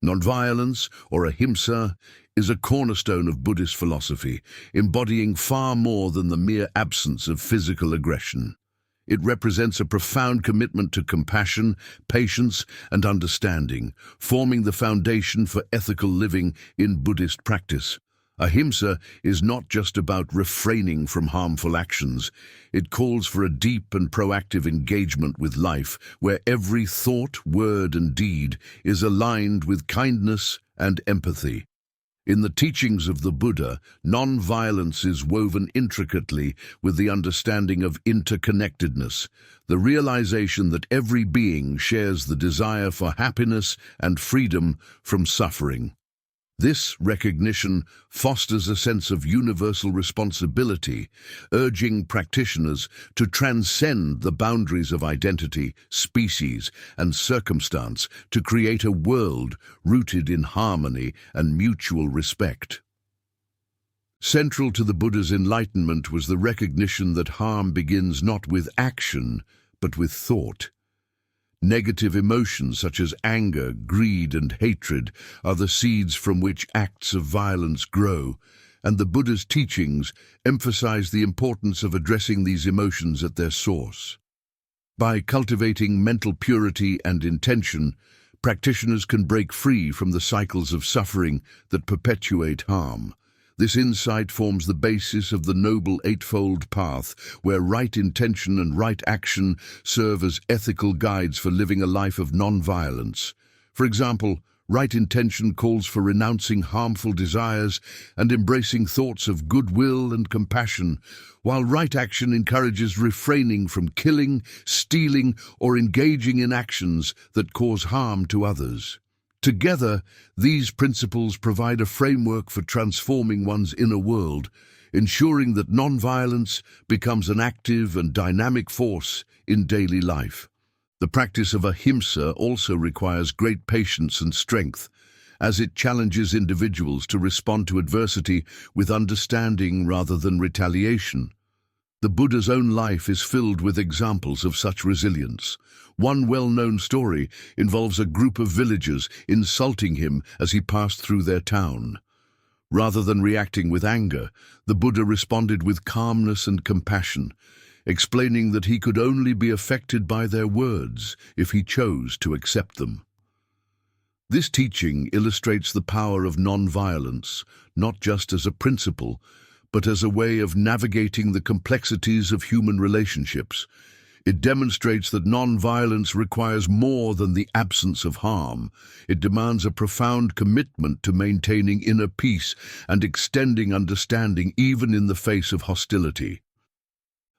Nonviolence, or Ahimsa, is a cornerstone of Buddhist philosophy, embodying far more than the mere absence of physical aggression. It represents a profound commitment to compassion, patience, and understanding, forming the foundation for ethical living in Buddhist practice. Ahimsa is not just about refraining from harmful actions. It calls for a deep and proactive engagement with life, where every thought, word, and deed is aligned with kindness and empathy. In the teachings of the Buddha, non-violence is woven intricately with the understanding of interconnectedness, the realization that every being shares the desire for happiness and freedom from suffering. This recognition fosters a sense of universal responsibility, urging practitioners to transcend the boundaries of identity, species, and circumstance to create a world rooted in harmony and mutual respect. Central to the Buddha's enlightenment was the recognition that harm begins not with action, but with thought. Negative emotions such as anger, greed, and hatred are the seeds from which acts of violence grow, and the Buddha's teachings emphasize the importance of addressing these emotions at their source. By cultivating mental purity and intention, practitioners can break free from the cycles of suffering that perpetuate harm. This insight forms the basis of the Noble Eightfold Path, where right intention and right action serve as ethical guides for living a life of non-violence. For example, right intention calls for renouncing harmful desires and embracing thoughts of goodwill and compassion, while right action encourages refraining from killing, stealing, or engaging in actions that cause harm to others. Together, these principles provide a framework for transforming one's inner world, ensuring that non-violence becomes an active and dynamic force in daily life. The practice of Ahimsa also requires great patience and strength, as it challenges individuals to respond to adversity with understanding rather than retaliation. The Buddha's own life is filled with examples of such resilience. One well-known story involves a group of villagers insulting him as he passed through their town. Rather than reacting with anger, the Buddha responded with calmness and compassion, explaining that he could only be affected by their words if he chose to accept them. This teaching illustrates the power of non-violence, not just as a principle, but as a way of navigating the complexities of human relationships. It demonstrates that non-violence requires more than the absence of harm. It demands a profound commitment to maintaining inner peace and extending understanding even in the face of hostility.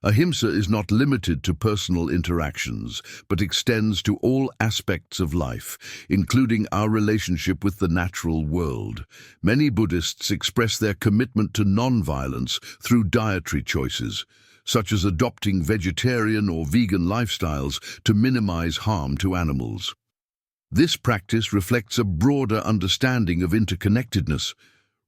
Ahimsa is not limited to personal interactions, but extends to all aspects of life, including our relationship with the natural world. Many Buddhists express their commitment to non-violence through dietary choices, such as adopting vegetarian or vegan lifestyles to minimize harm to animals. This practice reflects a broader understanding of interconnectedness,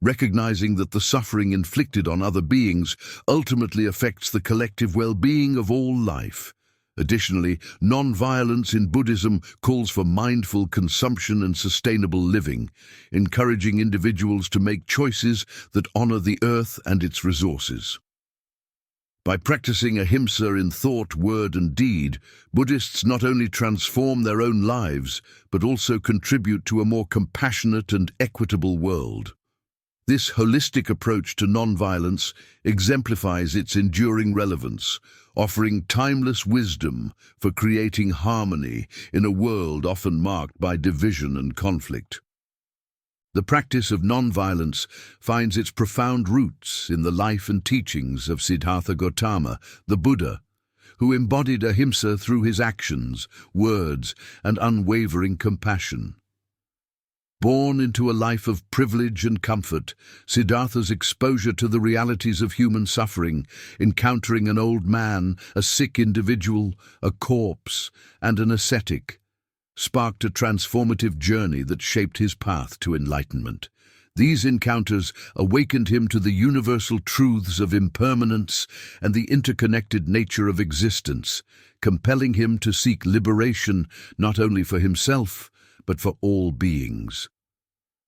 recognizing that the suffering inflicted on other beings ultimately affects the collective well-being of all life. Additionally, non-violence in Buddhism calls for mindful consumption and sustainable living, encouraging individuals to make choices that honor the earth and its resources. By practicing Ahimsa in thought, word, and deed, Buddhists not only transform their own lives, but also contribute to a more compassionate and equitable world. This holistic approach to non-violence exemplifies its enduring relevance, offering timeless wisdom for creating harmony in a world often marked by division and conflict. The practice of non-violence finds its profound roots in the life and teachings of Siddhartha Gautama, the Buddha, who embodied Ahimsa through his actions, words, and unwavering compassion. Born into a life of privilege and comfort, Siddhartha's exposure to the realities of human suffering, encountering an old man, a sick individual, a corpse, and an ascetic, sparked a transformative journey that shaped his path to enlightenment. These encounters awakened him to the universal truths of impermanence and the interconnected nature of existence, compelling him to seek liberation not only for himself, but for all beings.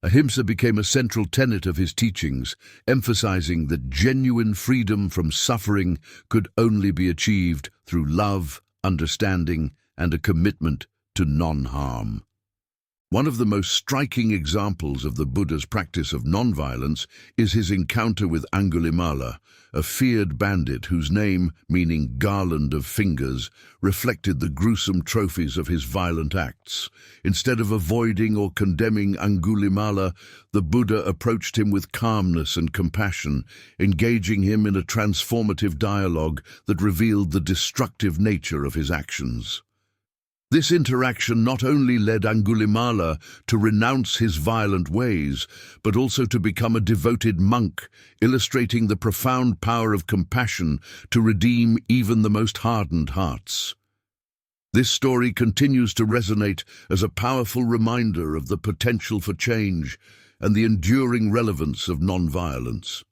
Ahimsa became a central tenet of his teachings, emphasizing that genuine freedom from suffering could only be achieved through love, understanding, and a commitment to non-harm. One of the most striking examples of the Buddha's practice of non-violence is his encounter with Angulimala, a feared bandit whose name, meaning garland of fingers, reflected the gruesome trophies of his violent acts. Instead of avoiding or condemning Angulimala, the Buddha approached him with calmness and compassion, engaging him in a transformative dialogue that revealed the destructive nature of his actions. This interaction not only led Angulimala to renounce his violent ways, but also to become a devoted monk, illustrating the profound power of compassion to redeem even the most hardened hearts. This story continues to resonate as a powerful reminder of the potential for change and the enduring relevance of non-violence.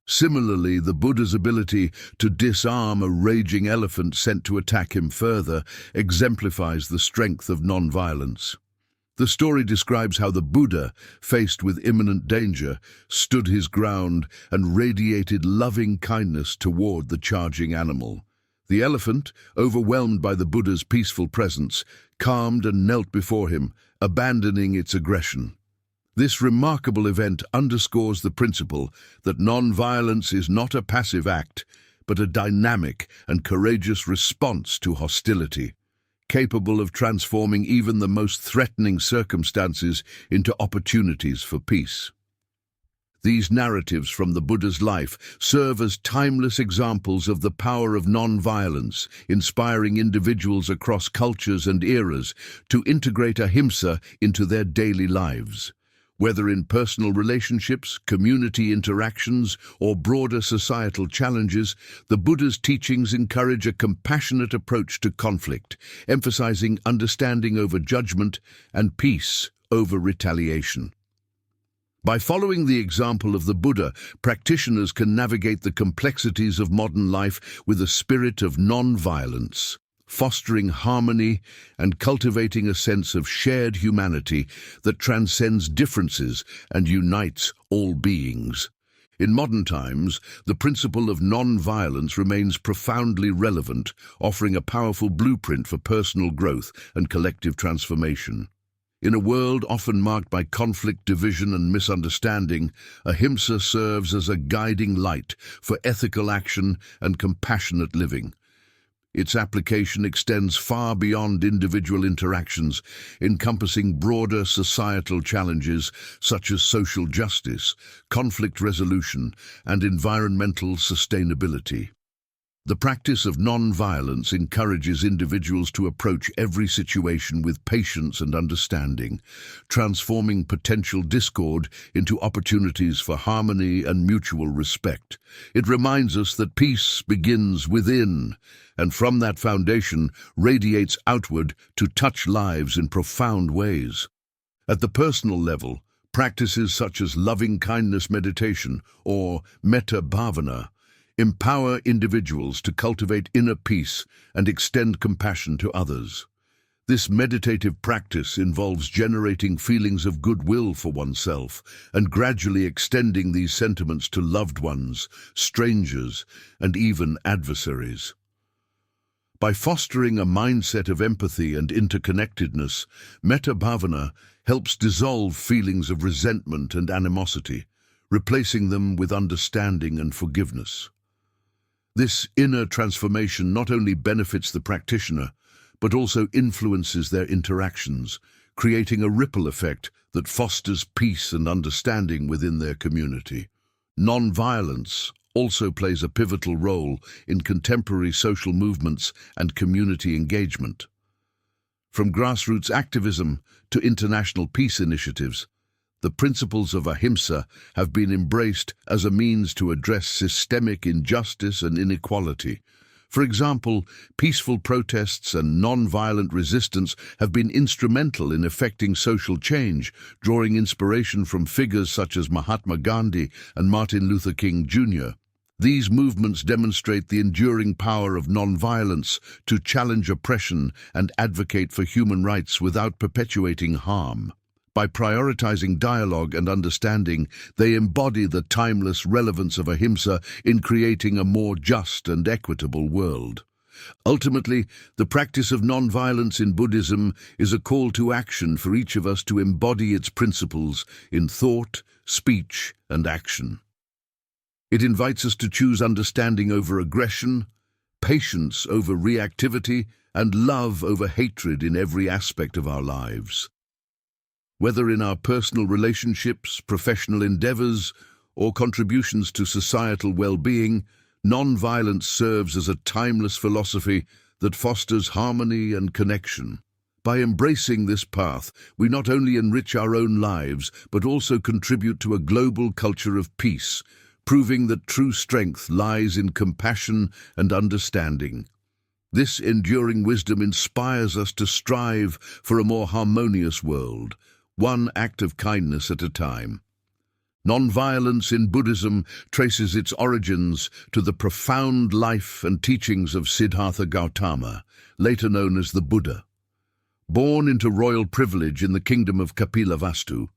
Similarly, the Buddha's ability to disarm a raging elephant sent to attack him further exemplifies the strength of non-violence. The story describes how the Buddha, faced with imminent danger, stood his ground and radiated loving kindness toward the charging animal. The elephant, overwhelmed by the Buddha's peaceful presence, calmed and knelt before him, abandoning its aggression. This remarkable event underscores the principle that non-violence is not a passive act, but a dynamic and courageous response to hostility, capable of transforming even the most threatening circumstances into opportunities for peace. These narratives from the Buddha's life serve as timeless examples of the power of non-violence, inspiring individuals across cultures and eras to integrate ahimsa into their daily lives. Whether in personal relationships, community interactions, or broader societal challenges, the Buddha's teachings encourage a compassionate approach to conflict, emphasizing understanding over judgment and peace over retaliation. By following the example of the Buddha, practitioners can navigate the complexities of modern life with a spirit of non-violence, fostering harmony and cultivating a sense of shared humanity that transcends differences and unites all beings. In modern times, the principle of non-violence remains profoundly relevant, offering a powerful blueprint for personal growth and collective transformation. In a world often marked by conflict, division, and misunderstanding, ahimsa serves as a guiding light for ethical action and compassionate living. Its application extends far beyond individual interactions, encompassing broader societal challenges such as social justice, conflict resolution, and environmental sustainability. The practice of non-violence encourages individuals to approach every situation with patience and understanding, transforming potential discord into opportunities for harmony and mutual respect. It reminds us that peace begins within, and from that foundation radiates outward to touch lives in profound ways. At the personal level, practices such as loving-kindness meditation or metta bhavana empower individuals to cultivate inner peace and extend compassion to others. This meditative practice involves generating feelings of goodwill for oneself and gradually extending these sentiments to loved ones, strangers, and even adversaries. By fostering a mindset of empathy and interconnectedness, metta bhavana helps dissolve feelings of resentment and animosity, replacing them with understanding and forgiveness. This inner transformation not only benefits the practitioner, but also influences their interactions, creating a ripple effect that fosters peace and understanding within their community. Non-violence also plays a pivotal role in contemporary social movements and community engagement. From grassroots activism to international peace initiatives, the principles of ahimsa have been embraced as a means to address systemic injustice and inequality. For example, peaceful protests and non-violent resistance have been instrumental in effecting social change, drawing inspiration from figures such as Mahatma Gandhi and Martin Luther King Jr. These movements demonstrate the enduring power of non-violence to challenge oppression and advocate for human rights without perpetuating harm. By prioritizing dialogue and understanding, they embody the timeless relevance of Ahimsa in creating a more just and equitable world. Ultimately, the practice of non-violence in Buddhism is a call to action for each of us to embody its principles in thought, speech, and action. It invites us to choose understanding over aggression, patience over reactivity, and love over hatred in every aspect of our lives. Whether in our personal relationships, professional endeavors, or contributions to societal well-being, non-violence serves as a timeless philosophy that fosters harmony and connection. By embracing this path, we not only enrich our own lives, but also contribute to a global culture of peace, proving that true strength lies in compassion and understanding. This enduring wisdom inspires us to strive for a more harmonious world, one act of kindness at a time. Non-violence in Buddhism traces its origins to the profound life and teachings of Siddhartha Gautama, later known as the Buddha. Born into royal privilege in the kingdom of Kapilavastu,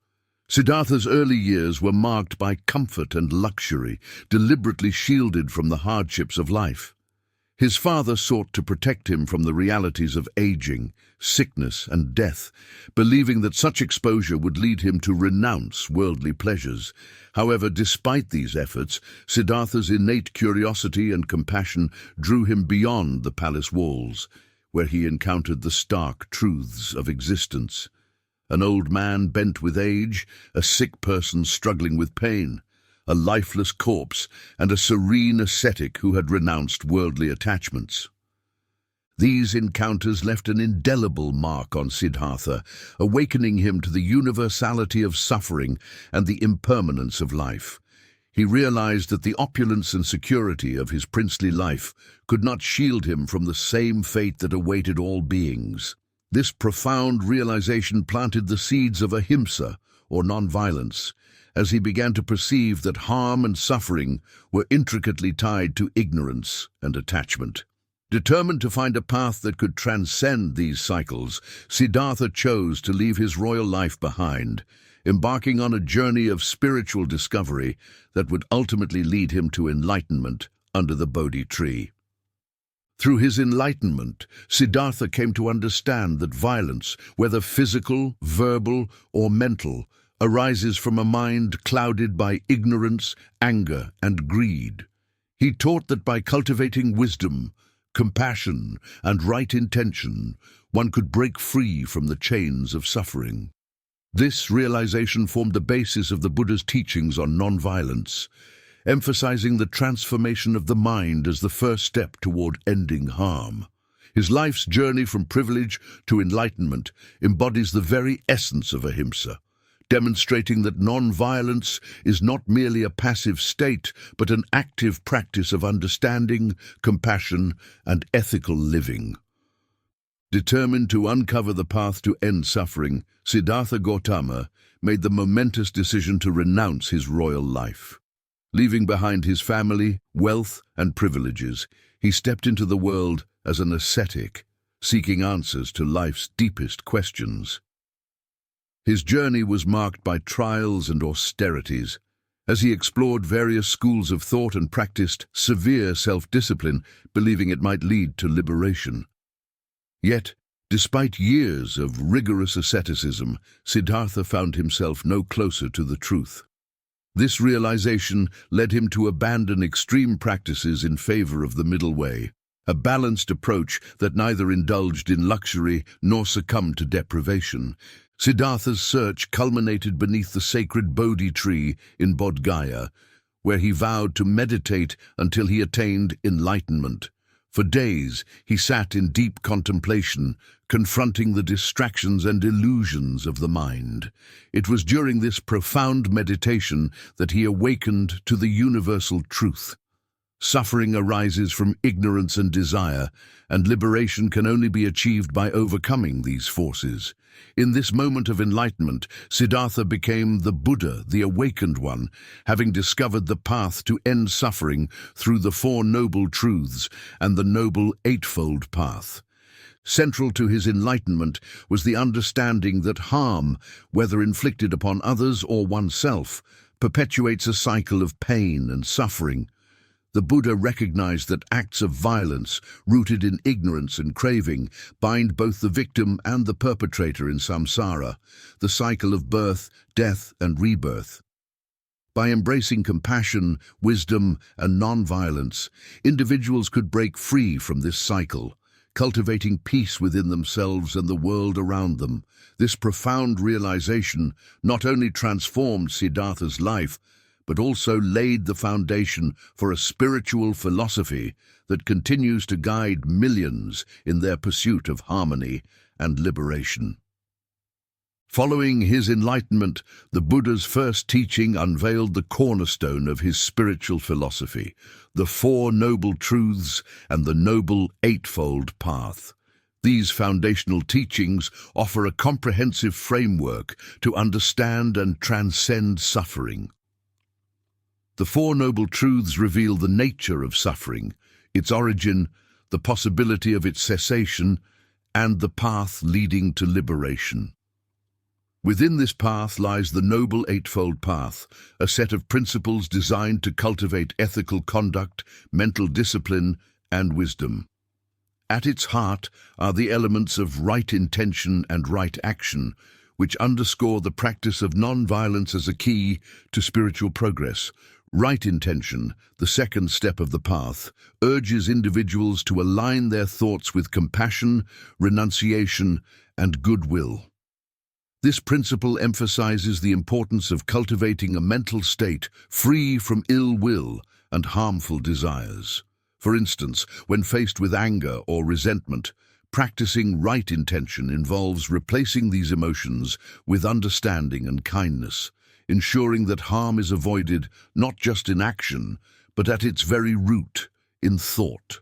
Siddhartha's early years were marked by comfort and luxury, deliberately shielded from the hardships of life. His father sought to protect him from the realities of aging, sickness, and death, believing that such exposure would lead him to renounce worldly pleasures. However, despite these efforts, Siddhartha's innate curiosity and compassion drew him beyond the palace walls, where he encountered the stark truths of existence. An old man bent with age, a sick person struggling with pain, a lifeless corpse, and a serene ascetic who had renounced worldly attachments. These encounters left an indelible mark on Siddhartha, awakening him to the universality of suffering and the impermanence of life. He realized that the opulence and security of his princely life could not shield him from the same fate that awaited all beings. This profound realization planted the seeds of Ahimsa, or non-violence, as he began to perceive that harm and suffering were intricately tied to ignorance and attachment. Determined to find a path that could transcend these cycles, Siddhartha chose to leave his royal life behind, embarking on a journey of spiritual discovery that would ultimately lead him to enlightenment under the Bodhi tree. Through his enlightenment, Siddhartha came to understand that violence, whether physical, verbal, or mental, arises from a mind clouded by ignorance, anger, and greed. He taught that by cultivating wisdom, compassion, and right intention, one could break free from the chains of suffering. This realization formed the basis of the Buddha's teachings on non-violence, emphasizing the transformation of the mind as the first step toward ending harm. His life's journey from privilege to enlightenment embodies the very essence of Ahimsa, demonstrating that non-violence is not merely a passive state, but an active practice of understanding, compassion, and ethical living. Determined to uncover the path to end suffering, Siddhartha Gautama made the momentous decision to renounce his royal life. Leaving behind his family, wealth, and privileges, he stepped into the world as an ascetic, seeking answers to life's deepest questions. His journey was marked by trials and austerities, as he explored various schools of thought and practiced severe self-discipline, believing it might lead to liberation. Yet, despite years of rigorous asceticism, Siddhartha found himself no closer to the truth. This realization led him to abandon extreme practices in favor of the middle way, a balanced approach that neither indulged in luxury nor succumbed to deprivation. Siddhartha's search culminated beneath the sacred Bodhi tree in Bodh Gaya, where he vowed to meditate until he attained enlightenment. For days, he sat in deep contemplation, confronting the distractions and illusions of the mind. It was during this profound meditation that he awakened to the universal truth. Suffering arises from ignorance and desire, and liberation can only be achieved by overcoming these forces. In this moment of enlightenment, Siddhartha became the Buddha, the awakened one, having discovered the path to end suffering through the Four Noble Truths and the Noble Eightfold Path. Central to his enlightenment was the understanding that harm, whether inflicted upon others or oneself, perpetuates a cycle of pain and suffering. The Buddha recognized that acts of violence, rooted in ignorance and craving, bind both the victim and the perpetrator in samsara, the cycle of birth, death, and rebirth. By embracing compassion, wisdom, and non-violence, individuals could break free from this cycle, cultivating peace within themselves and the world around them. This profound realization not only transformed Siddhartha's life, but also laid the foundation for a spiritual philosophy that continues to guide millions in their pursuit of harmony and liberation. Following his enlightenment, the Buddha's first teaching unveiled the cornerstone of his spiritual philosophy, the Four Noble Truths and the Noble Eightfold Path. These foundational teachings offer a comprehensive framework to understand and transcend suffering. The Four Noble Truths reveal the nature of suffering, its origin, the possibility of its cessation, and the path leading to liberation. Within this path lies the Noble Eightfold Path, a set of principles designed to cultivate ethical conduct, mental discipline, and wisdom. At its heart are the elements of right intention and right action, which underscore the practice of non-violence as a key to spiritual progress. Right intention, the second step of the path, urges individuals to align their thoughts with compassion, renunciation, and goodwill. This principle emphasizes the importance of cultivating a mental state free from ill will and harmful desires. For instance, when faced with anger or resentment, practicing right intention involves replacing these emotions with understanding and kindness, ensuring that harm is avoided not just in action, but at its very root, in thought.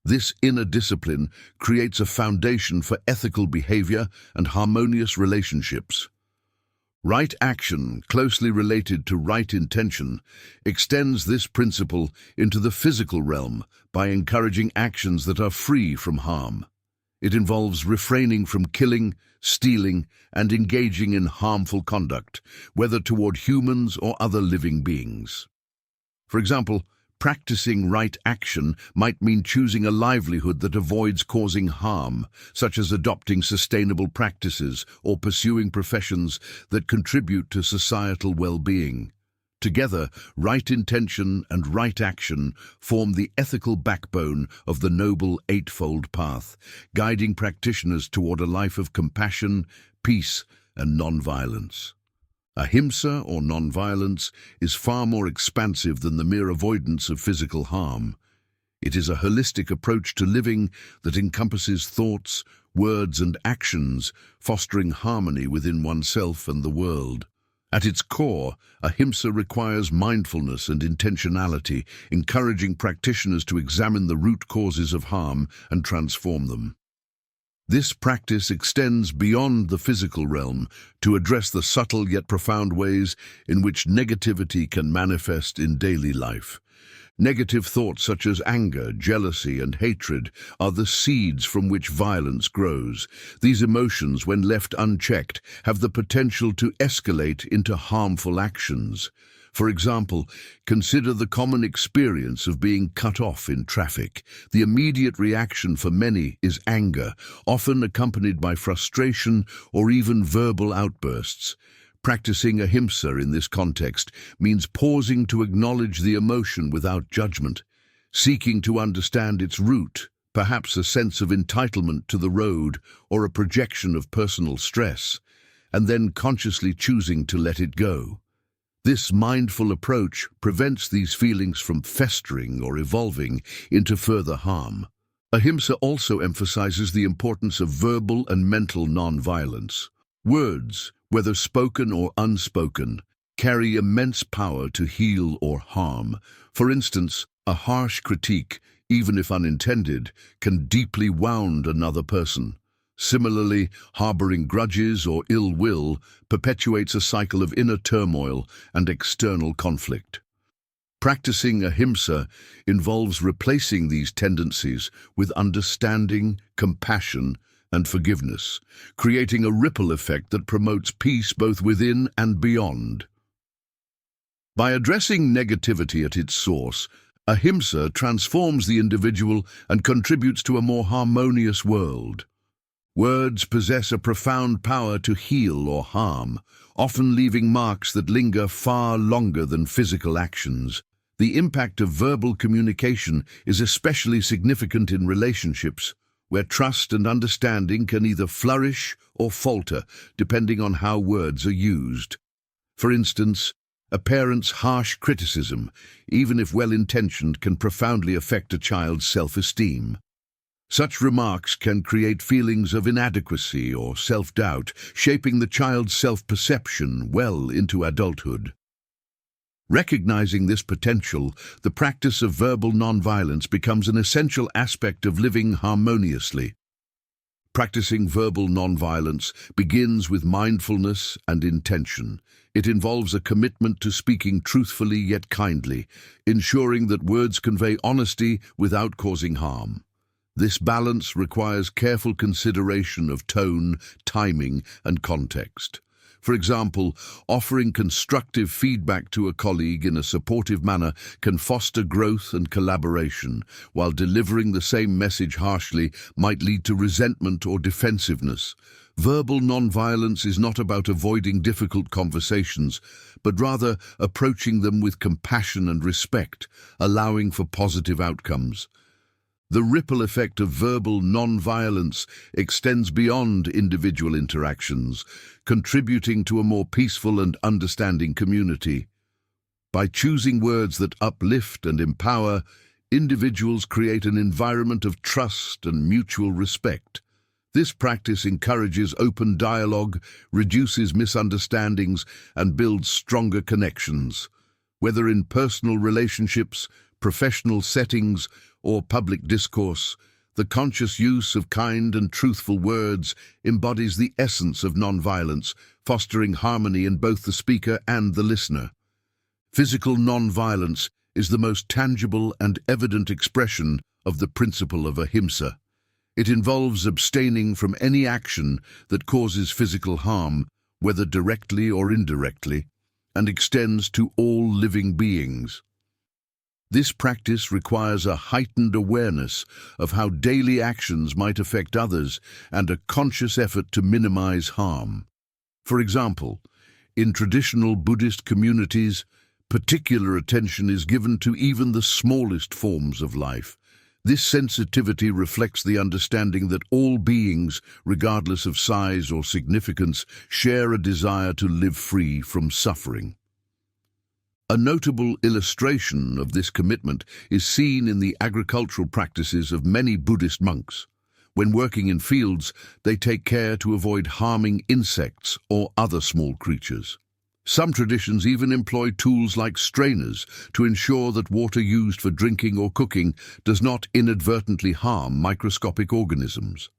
This inner discipline creates a foundation for ethical behavior and harmonious relationships. Right action, closely related to right intention, extends this principle into the physical realm by encouraging actions that are free from harm. It involves refraining from killing, stealing, and engaging in harmful conduct, whether toward humans or other living beings. For example, practicing right action might mean choosing a livelihood that avoids causing harm, such as adopting sustainable practices or pursuing professions that contribute to societal well-being. Together, right intention and right action form the ethical backbone of the Noble Eightfold Path, guiding practitioners toward a life of compassion, peace, and non-violence. Ahimsa, or non-violence, is far more expansive than the mere avoidance of physical harm. It is a holistic approach to living that encompasses thoughts, words, and actions, fostering harmony within oneself and the world. At its core, Ahimsa requires mindfulness and intentionality, encouraging practitioners to examine the root causes of harm and transform them. This practice extends beyond the physical realm to address the subtle yet profound ways in which negativity can manifest in daily life. Negative thoughts such as anger, jealousy, and hatred are the seeds from which violence grows. These emotions, when left unchecked, have the potential to escalate into harmful actions. For example, consider the common experience of being cut off in traffic. The immediate reaction for many is anger, often accompanied by frustration or even verbal outbursts. Practicing ahimsa in this context means pausing to acknowledge the emotion without judgment, seeking to understand its root, perhaps a sense of entitlement to the road or a projection of personal stress, and then consciously choosing to let it go. This mindful approach prevents these feelings from festering or evolving into further harm. Ahimsa also emphasizes the importance of verbal and mental non-violence. Words, whether spoken or unspoken, carry immense power to heal or harm. For instance, a harsh critique, even if unintended, can deeply wound another person. Similarly, harboring grudges or ill will perpetuates a cycle of inner turmoil and external conflict. Practicing ahimsa involves replacing these tendencies with understanding, compassion, and forgiveness, creating a ripple effect that promotes peace both within and beyond. By addressing negativity at its source, ahimsa transforms the individual and contributes to a more harmonious world. Words possess a profound power to heal or harm, often leaving marks that linger far longer than physical actions. The impact of verbal communication is especially significant in relationships, where trust and understanding can either flourish or falter, depending on how words are used. For instance, a parent's harsh criticism, even if well-intentioned, can profoundly affect a child's self-esteem. Such remarks can create feelings of inadequacy or self-doubt, shaping the child's self-perception well into adulthood. Recognizing this potential, the practice of verbal nonviolence becomes an essential aspect of living harmoniously. Practicing verbal nonviolence begins with mindfulness and intention. It involves a commitment to speaking truthfully yet kindly, ensuring that words convey honesty without causing harm. This balance requires careful consideration of tone, timing, and context. For example, offering constructive feedback to a colleague in a supportive manner can foster growth and collaboration, while delivering the same message harshly might lead to resentment or defensiveness. Verbal nonviolence is not about avoiding difficult conversations, but rather approaching them with compassion and respect, allowing for positive outcomes. The ripple effect of verbal nonviolence extends beyond individual interactions, contributing to a more peaceful and understanding community. By choosing words that uplift and empower, individuals create an environment of trust and mutual respect. This practice encourages open dialogue, reduces misunderstandings, and builds stronger connections. Whether in personal relationships, professional settings, or public discourse, the conscious use of kind and truthful words embodies the essence of nonviolence, fostering harmony in both the speaker and the listener. Physical nonviolence is the most tangible and evident expression of the principle of ahimsa. It involves abstaining from any action that causes physical harm, whether directly or indirectly, and extends to all living beings. This practice requires a heightened awareness of how daily actions might affect others and a conscious effort to minimize harm. For example, in traditional Buddhist communities, particular attention is given to even the smallest forms of life. This sensitivity reflects the understanding that all beings, regardless of size or significance, share a desire to live free from suffering. A notable illustration of this commitment is seen in the agricultural practices of many Buddhist monks. When working in fields, they take care to avoid harming insects or other small creatures. Some traditions even employ tools like strainers to ensure that water used for drinking or cooking does not inadvertently harm microscopic organisms.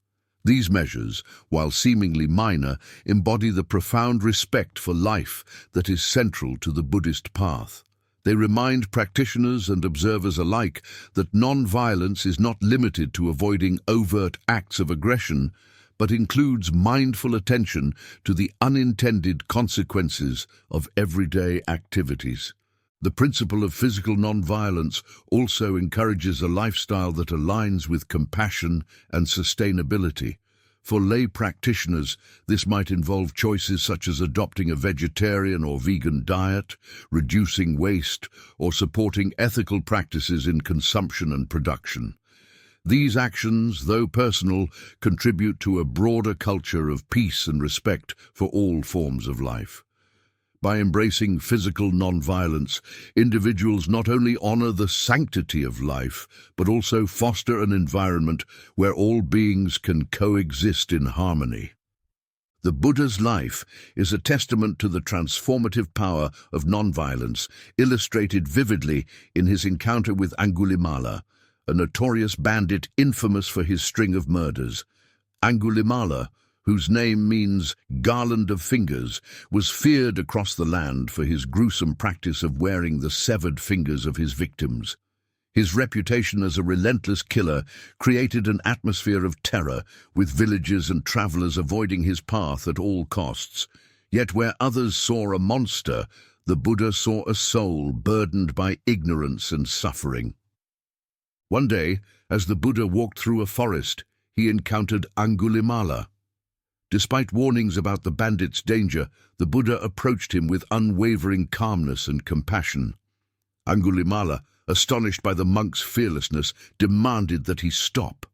These measures, while seemingly minor, embody the profound respect for life that is central to the Buddhist path. They remind practitioners and observers alike that non-violence is not limited to avoiding overt acts of aggression, but includes mindful attention to the unintended consequences of everyday activities. The principle of physical nonviolence also encourages a lifestyle that aligns with compassion and sustainability. For lay practitioners, this might involve choices such as adopting a vegetarian or vegan diet, reducing waste, or supporting ethical practices in consumption and production. These actions, though personal, contribute to a broader culture of peace and respect for all forms of life. By embracing physical nonviolence, individuals not only honor the sanctity of life, but also foster an environment where all beings can coexist in harmony. The Buddha's life is a testament to the transformative power of nonviolence, illustrated vividly in his encounter with Angulimala, a notorious bandit infamous for his string of murders. Angulimala, whose name means garland of fingers, was feared across the land for his gruesome practice of wearing the severed fingers of his victims. His reputation as a relentless killer created an atmosphere of terror, with villagers and travelers avoiding his path at all costs. Yet where others saw a monster, the Buddha saw a soul burdened by ignorance and suffering. One day, as the Buddha walked through a forest, he encountered Angulimala. Despite warnings about the bandit's danger, the Buddha approached him with unwavering calmness and compassion. Angulimala, astonished by the monk's fearlessness, demanded that he stop.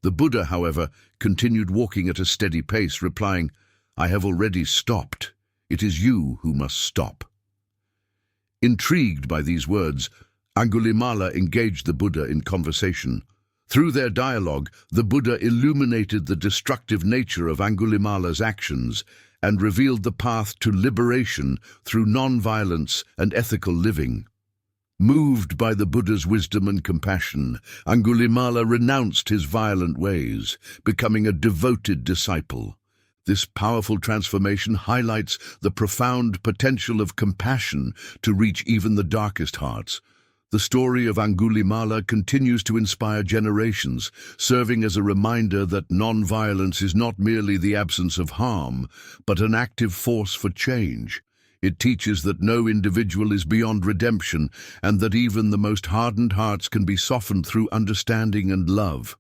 The Buddha, however, continued walking at a steady pace, replying, "I have already stopped. It is you who must stop." Intrigued by these words, Angulimala engaged the Buddha in conversation. Through their dialogue, the Buddha illuminated the destructive nature of Angulimala's actions and revealed the path to liberation through non-violence and ethical living. Moved by the Buddha's wisdom and compassion, Angulimala renounced his violent ways, becoming a devoted disciple. This powerful transformation highlights the profound potential of compassion to reach even the darkest hearts. The story of Angulimala continues to inspire generations, serving as a reminder that non-violence is not merely the absence of harm, but an active force for change. It teaches that no individual is beyond redemption, and that even the most hardened hearts can be softened through understanding and love.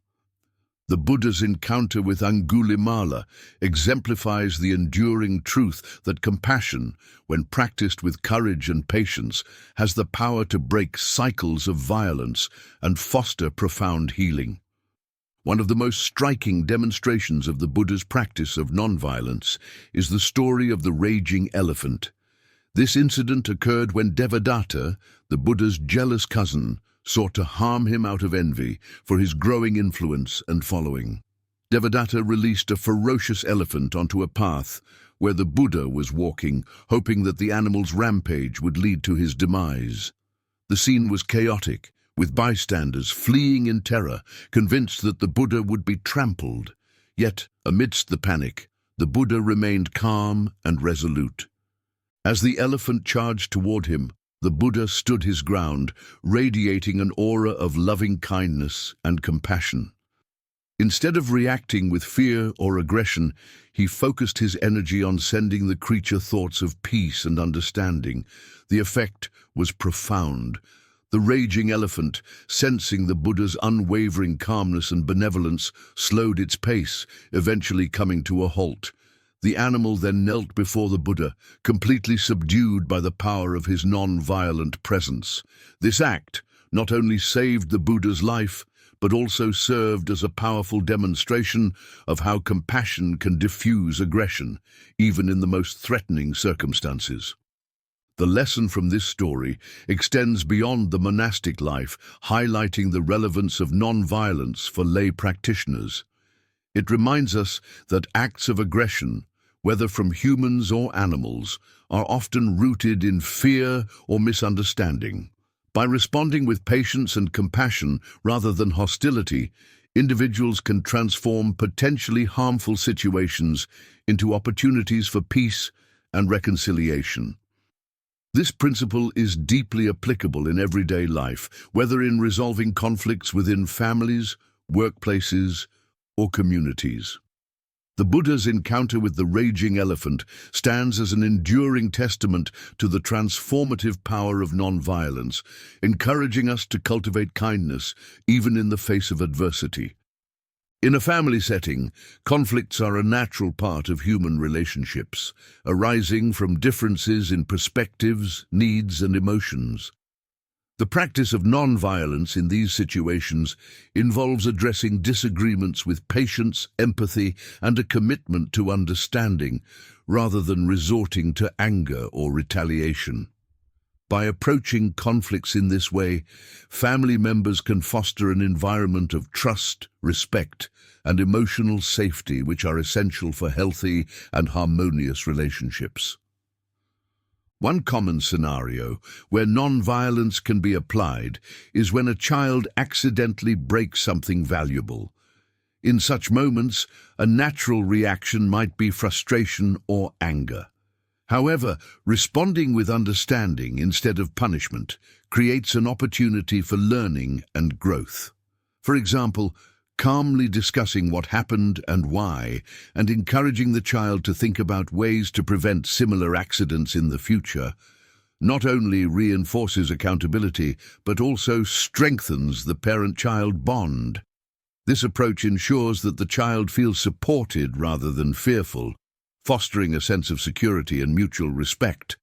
The Buddha's encounter with Angulimala exemplifies the enduring truth that compassion, when practiced with courage and patience, has the power to break cycles of violence and foster profound healing. One of the most striking demonstrations of the Buddha's practice of non-violence is the story of the raging elephant. This incident occurred when Devadatta, the Buddha's jealous cousin, sought to harm him out of envy for his growing influence and following. Devadatta released a ferocious elephant onto a path where the Buddha was walking, hoping that the animal's rampage would lead to his demise. The scene was chaotic, with bystanders fleeing in terror, convinced that the Buddha would be trampled. Yet, amidst the panic, the Buddha remained calm and resolute. As the elephant charged toward him, the Buddha stood his ground, radiating an aura of loving kindness and compassion. Instead of reacting with fear or aggression, he focused his energy on sending the creature thoughts of peace and understanding. The effect was profound. The raging elephant, sensing the Buddha's unwavering calmness and benevolence, slowed its pace, eventually coming to a halt. The animal then knelt before the Buddha, completely subdued by the power of his non-violent presence. This act not only saved the Buddha's life, but also served as a powerful demonstration of how compassion can diffuse aggression, even in the most threatening circumstances. The lesson from this story extends beyond the monastic life, highlighting the relevance of non-violence for lay practitioners. It reminds us that acts of aggression, whether from humans or animals, are often rooted in fear or misunderstanding. By responding with patience and compassion rather than hostility, individuals can transform potentially harmful situations into opportunities for peace and reconciliation. This principle is deeply applicable in everyday life, whether in resolving conflicts within families, workplaces, or communities. The Buddha's encounter with the raging elephant stands as an enduring testament to the transformative power of non-violence, encouraging us to cultivate kindness even in the face of adversity. In a family setting, conflicts are a natural part of human relationships, arising from differences in perspectives, needs, and emotions. The practice of non-violence in these situations involves addressing disagreements with patience, empathy, and a commitment to understanding, rather than resorting to anger or retaliation. By approaching conflicts in this way, family members can foster an environment of trust, respect, and emotional safety which are essential for healthy and harmonious relationships. One common scenario where non-violence can be applied is when a child accidentally breaks something valuable. In such moments, a natural reaction might be frustration or anger. However, responding with understanding instead of punishment creates an opportunity for learning and growth. For example, calmly discussing what happened and why, and encouraging the child to think about ways to prevent similar accidents in the future, not only reinforces accountability, but also strengthens the parent-child bond. This approach ensures that the child feels supported rather than fearful, fostering a sense of security and mutual respect.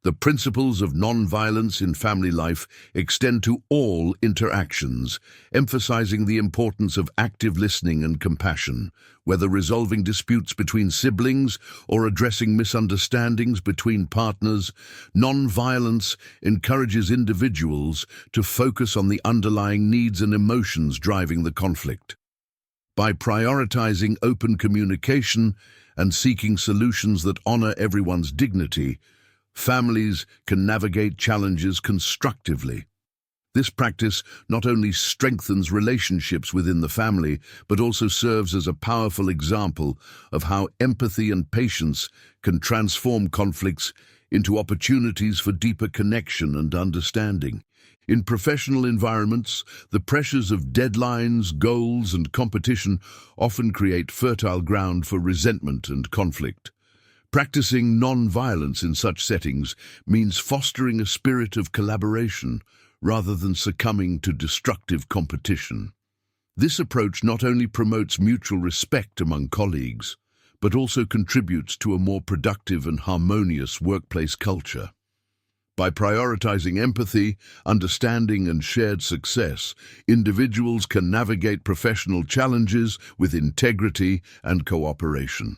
The principles of non-violence in family life extend to all interactions, emphasizing the importance of active listening and compassion, whether resolving disputes between siblings or addressing misunderstandings between partners. Non-violence encourages individuals to focus on the underlying needs and emotions driving the conflict. By prioritizing open communication and seeking solutions that honor everyone's dignity, families can navigate challenges constructively. This practice not only strengthens relationships within the family, but also serves as a powerful example of how empathy and patience can transform conflicts into opportunities for deeper connection and understanding. In professional environments, the pressures of deadlines, goals, and competition often create fertile ground for resentment and conflict. Practicing non-violence in such settings means fostering a spirit of collaboration rather than succumbing to destructive competition. This approach not only promotes mutual respect among colleagues, but also contributes to a more productive and harmonious workplace culture. By prioritizing empathy, understanding, and shared success, individuals can navigate professional challenges with integrity and cooperation.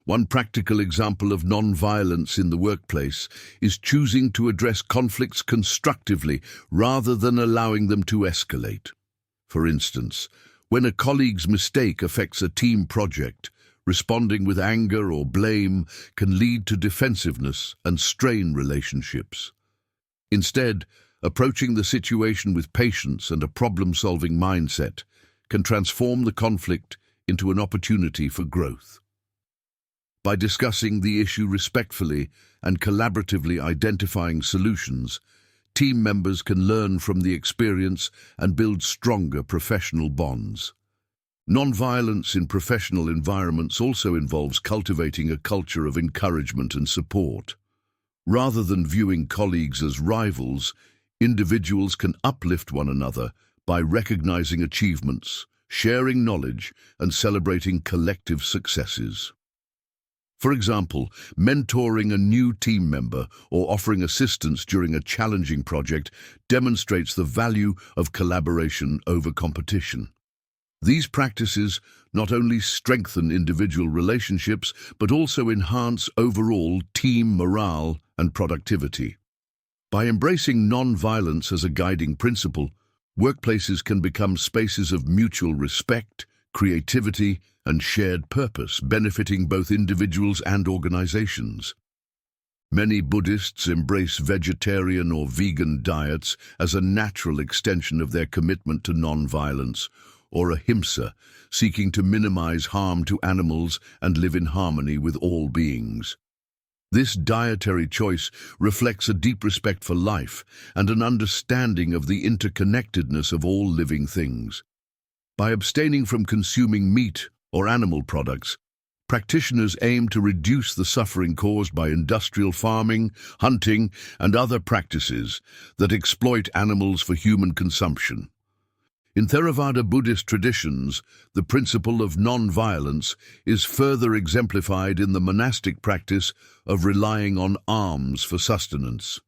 One practical example of non-violence in the workplace is choosing to address conflicts constructively rather than allowing them to escalate. For instance, when a colleague's mistake affects a team project, responding with anger or blame can lead to defensiveness and strain relationships. Instead, approaching the situation with patience and a problem-solving mindset can transform the conflict into an opportunity for growth. By discussing the issue respectfully and collaboratively identifying solutions, team members can learn from the experience and build stronger professional bonds. Non-violence in professional environments also involves cultivating a culture of encouragement and support. Rather than viewing colleagues as rivals, individuals can uplift one another by recognizing achievements, sharing knowledge, and celebrating collective successes. For example, mentoring a new team member or offering assistance during a challenging project demonstrates the value of collaboration over competition. These practices not only strengthen individual relationships, but also enhance overall team morale and productivity. By embracing non-violence as a guiding principle, workplaces can become spaces of mutual respect, creativity, and shared purpose, benefiting both individuals and organizations. Many Buddhists embrace vegetarian or vegan diets as a natural extension of their commitment to non-violence, or Ahimsa, seeking to minimize harm to animals and live in harmony with all beings. This dietary choice reflects a deep respect for life and an understanding of the interconnectedness of all living things. By abstaining from consuming meat or animal products, practitioners aim to reduce the suffering caused by industrial farming, hunting, and other practices that exploit animals for human consumption. In Theravada Buddhist traditions, the principle of non-violence is further exemplified in the monastic practice of relying on alms for sustenance.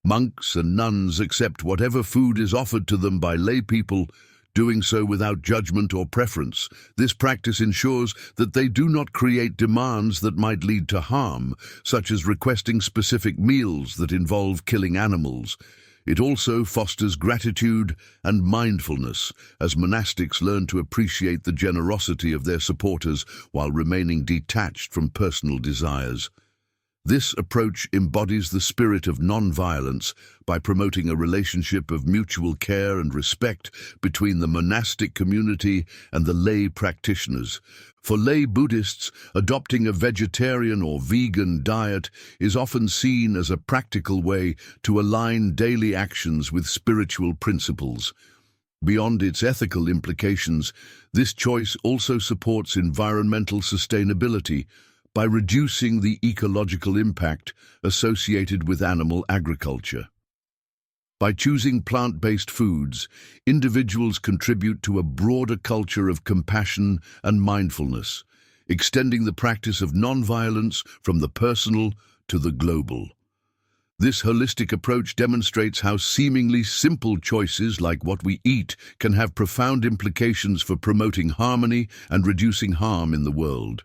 Monks and nuns accept whatever food is offered to them by lay people, doing so without judgment or preference. This practice ensures that they do not create demands that might lead to harm, such as requesting specific meals that involve killing animals. It also fosters gratitude and mindfulness, as monastics learn to appreciate the generosity of their supporters while remaining detached from personal desires. This approach embodies the spirit of non-violence by promoting a relationship of mutual care and respect between the monastic community and the lay practitioners. For lay Buddhists, adopting a vegetarian or vegan diet is often seen as a practical way to align daily actions with spiritual principles. Beyond its ethical implications, this choice also supports environmental sustainability by reducing the ecological impact associated with animal agriculture. By choosing plant-based foods, individuals contribute to a broader culture of compassion and mindfulness, extending the practice of non-violence from the personal to the global. This holistic approach demonstrates how seemingly simple choices like what we eat can have profound implications for promoting harmony and reducing harm in the world.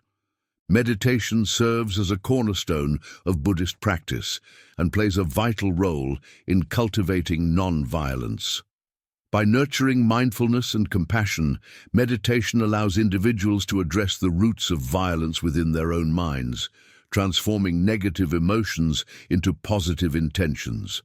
Meditation serves as a cornerstone of Buddhist practice and plays a vital role in cultivating non-violence. By nurturing mindfulness and compassion, meditation allows individuals to address the roots of violence within their own minds, transforming negative emotions into positive intentions.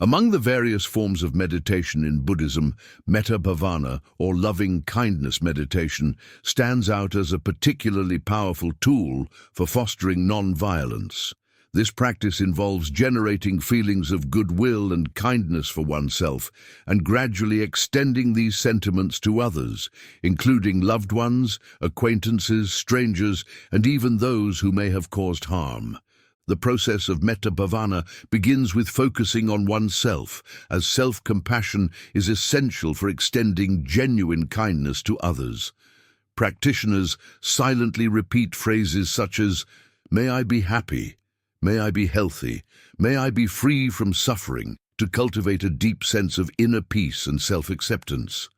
Among the various forms of meditation in Buddhism, metta bhavana, or loving-kindness meditation, stands out as a particularly powerful tool for fostering non-violence. This practice involves generating feelings of goodwill and kindness for oneself and gradually extending these sentiments to others, including loved ones, acquaintances, strangers, and even those who may have caused harm. The process of metta bhavana begins with focusing on oneself, as self-compassion is essential for extending genuine kindness to others. Practitioners silently repeat phrases such as, "May I be happy," "May I be healthy," "May I be free from suffering," to cultivate a deep sense of inner peace and self-acceptance.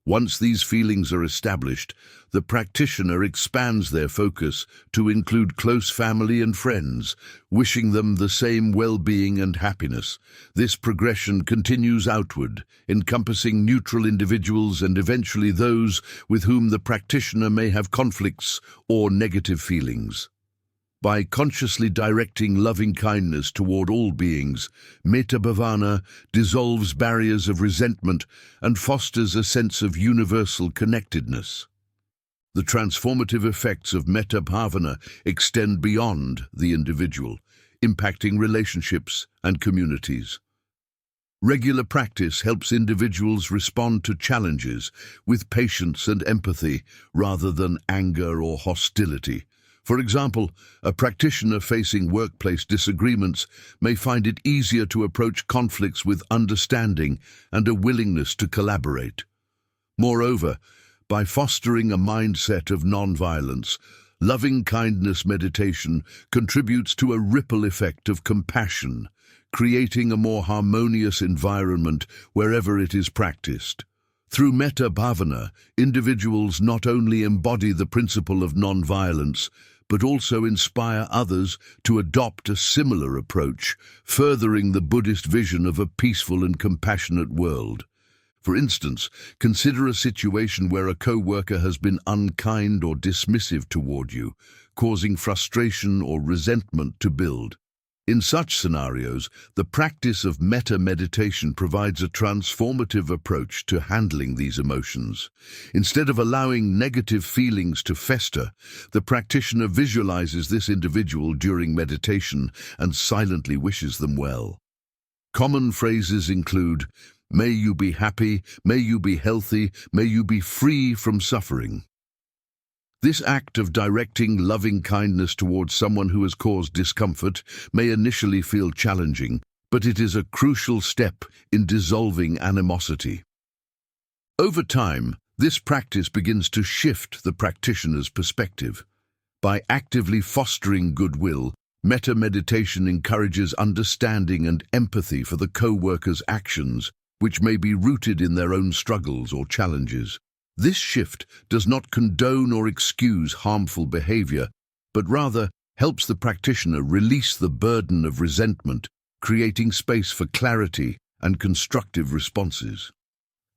Once these feelings are established, the practitioner expands their focus to include close family and friends, wishing them the same well-being and happiness. This progression continues outward, encompassing neutral individuals and eventually those with whom the practitioner may have conflicts or negative feelings. By consciously directing loving kindness toward all beings, metta bhavana dissolves barriers of resentment and fosters a sense of universal connectedness. The transformative effects of metta bhavana extend beyond the individual, impacting relationships and communities. Regular practice helps individuals respond to challenges with patience and empathy rather than anger or hostility. For example, a practitioner facing workplace disagreements may find it easier to approach conflicts with understanding and a willingness to collaborate. Moreover, by fostering a mindset of non-violence, loving-kindness meditation contributes to a ripple effect of compassion, creating a more harmonious environment wherever it is practiced. Through metta bhavana, individuals not only embody the principle of non-violence, but also inspire others to adopt a similar approach, furthering the Buddhist vision of a peaceful and compassionate world. For instance, consider a situation where a co-worker has been unkind or dismissive toward you, causing frustration or resentment to build. In such scenarios, the practice of metta meditation provides a transformative approach to handling these emotions. Instead of allowing negative feelings to fester, the practitioner visualizes this individual during meditation and silently wishes them well. Common phrases include, "May you be happy," "May you be healthy," "May you be free from suffering." This act of directing loving kindness towards someone who has caused discomfort may initially feel challenging, but it is a crucial step in dissolving animosity. Over time, this practice begins to shift the practitioner's perspective. By actively fostering goodwill, metta meditation encourages understanding and empathy for the co-worker's actions, which may be rooted in their own struggles or challenges. This shift does not condone or excuse harmful behavior, but rather helps the practitioner release the burden of resentment, creating space for clarity and constructive responses.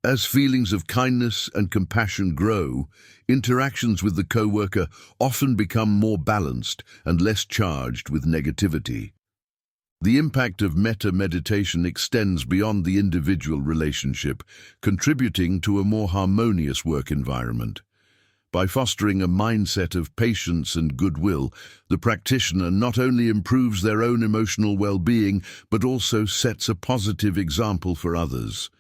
As feelings of kindness and compassion grow, interactions with the co-worker often become more balanced and less charged with negativity. The impact of metta meditation extends beyond the individual relationship, contributing to a more harmonious work environment. By fostering a mindset of patience and goodwill, the practitioner not only improves their own emotional well-being, but also sets a positive example for others.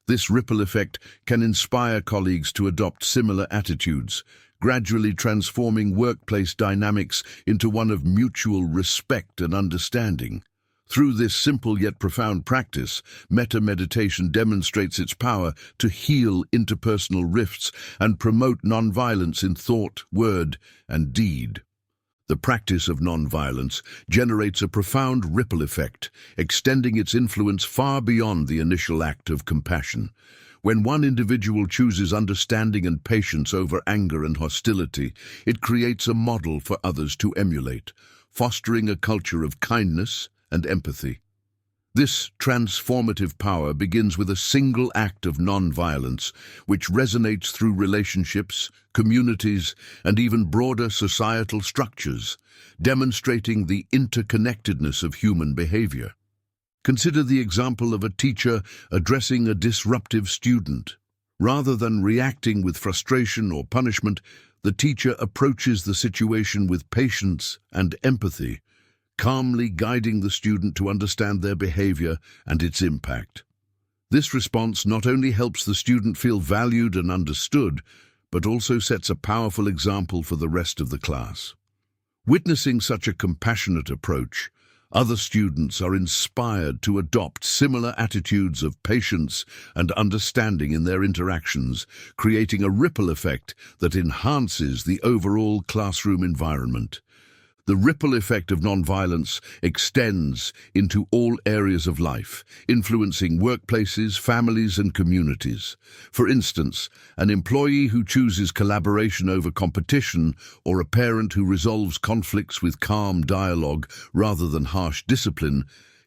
This ripple effect can inspire colleagues to adopt similar attitudes, gradually transforming workplace dynamics into one of mutual respect and understanding. Through this simple yet profound practice, metta meditation demonstrates its power to heal interpersonal rifts and promote nonviolence in thought, word, and deed. The practice of nonviolence generates a profound ripple effect, extending its influence far beyond the initial act of compassion. When one individual chooses understanding and patience over anger and hostility, it creates a model for others to emulate, fostering a culture of kindness and empathy. This transformative power begins with a single act of non-violence, which resonates through relationships, communities, and even broader societal structures, demonstrating the interconnectedness of human behavior. Consider the example of a teacher addressing a disruptive student. Rather than reacting with frustration or punishment, the teacher approaches the situation with patience and empathy, calmly guiding the student to understand their behavior and its impact. This response not only helps the student feel valued and understood, but also sets a powerful example for the rest of the class. Witnessing such a compassionate approach, other students are inspired to adopt similar attitudes of patience and understanding in their interactions, creating a ripple effect that enhances the overall classroom environment. The ripple effect of nonviolence extends into all areas of life, influencing workplaces, families, and communities. For instance, an employee who chooses collaboration over competition, or a parent who resolves conflicts with calm dialogue rather than harsh discipline,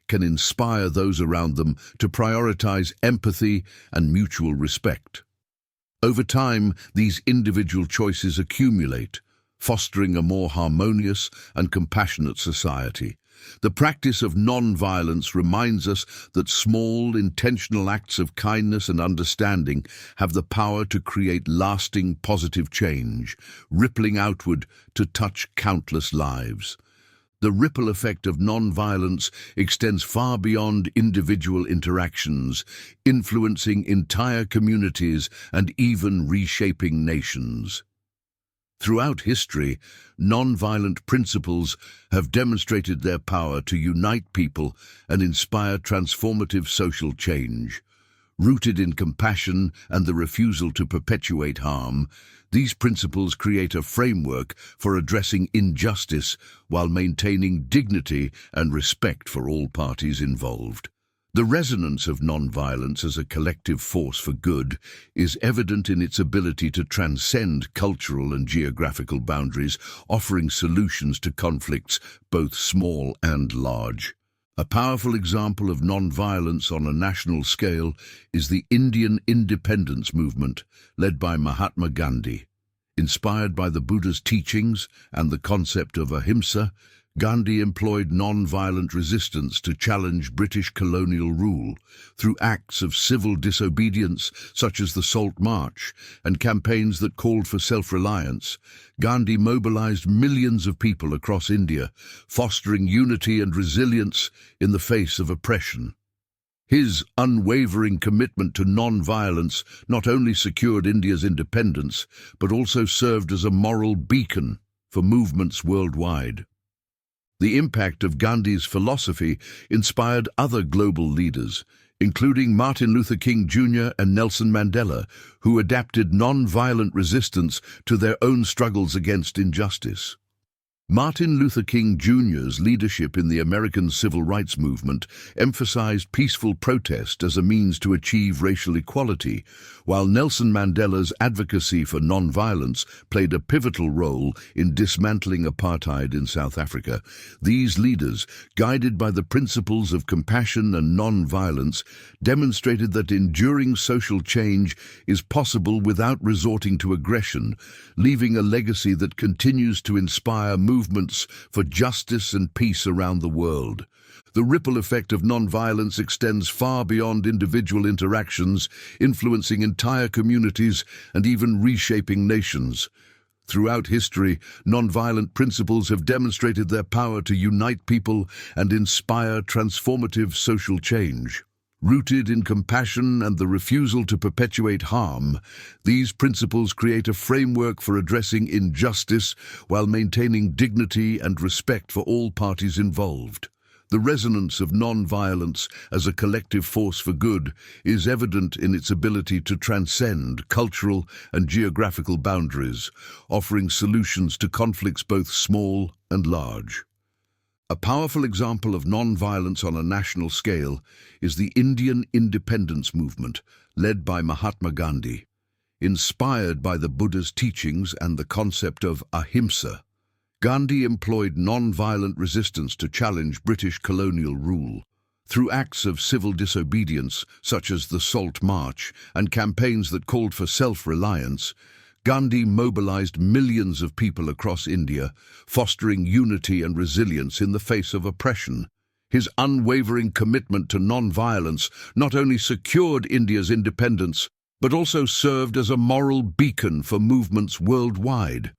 can inspire those around them to prioritize empathy and mutual respect. Over time, these individual choices accumulate, fostering a more harmonious and compassionate society. The practice of non-violence reminds us that small, intentional acts of kindness and understanding have the power to create lasting positive change, rippling outward to touch countless lives. The ripple effect of non-violence extends far beyond individual interactions, influencing entire communities and even reshaping nations. Throughout history, non-violent principles have demonstrated their power to unite people and inspire transformative social change. Rooted in compassion and the refusal to perpetuate harm, these principles create a framework for addressing injustice while maintaining dignity and respect for all parties involved. The resonance of non-violence as a collective force for good is evident in its ability to transcend cultural and geographical boundaries, offering solutions to conflicts both small and large. A powerful example of non-violence on a national scale is the Indian independence movement, led by Mahatma Gandhi. Inspired by the Buddha's teachings and the concept of Ahimsa, Gandhi employed non-violent resistance to challenge British colonial rule. Through acts of civil disobedience, such as the Salt March, and campaigns that called for self-reliance, Gandhi mobilized millions of people across India, fostering unity and resilience in the face of oppression. His unwavering commitment to non-violence not only secured India's independence, but also served as a moral beacon for movements worldwide. The impact of Gandhi's philosophy inspired other global leaders, including Martin Luther King Jr. and Nelson Mandela, who adapted non-violent resistance to their own struggles against injustice. Martin Luther King Jr.'s leadership in the American civil rights movement emphasized peaceful protest as a means to achieve racial equality, while Nelson Mandela's advocacy for non-violence played a pivotal role in dismantling apartheid in South Africa. These leaders, guided by the principles of compassion and non-violence, demonstrated that enduring social change is possible without resorting to aggression, leaving a legacy that continues to inspire movements for justice and peace around the world. The ripple effect of non-violence extends far beyond individual interactions, influencing entire communities and even reshaping nations. Throughout history, non-violent principles have demonstrated their power to unite people and inspire transformative social change. Rooted in compassion and the refusal to perpetuate harm, these principles create a framework for addressing injustice while maintaining dignity and respect for all parties involved. The resonance of non-violence as a collective force for good is evident in its ability to transcend cultural and geographical boundaries, offering solutions to conflicts both small and large. A powerful example of non-violence on a national scale is the Indian independence movement, led by Mahatma Gandhi. Inspired by the Buddha's teachings and the concept of Ahimsa, Gandhi employed non-violent resistance to challenge British colonial rule. Through acts of civil disobedience, such as the Salt March, and campaigns that called for self-reliance, Gandhi mobilized millions of people across India, fostering unity and resilience in the face of oppression. His unwavering commitment to non-violence not only secured India's independence, but also served as a moral beacon for movements worldwide.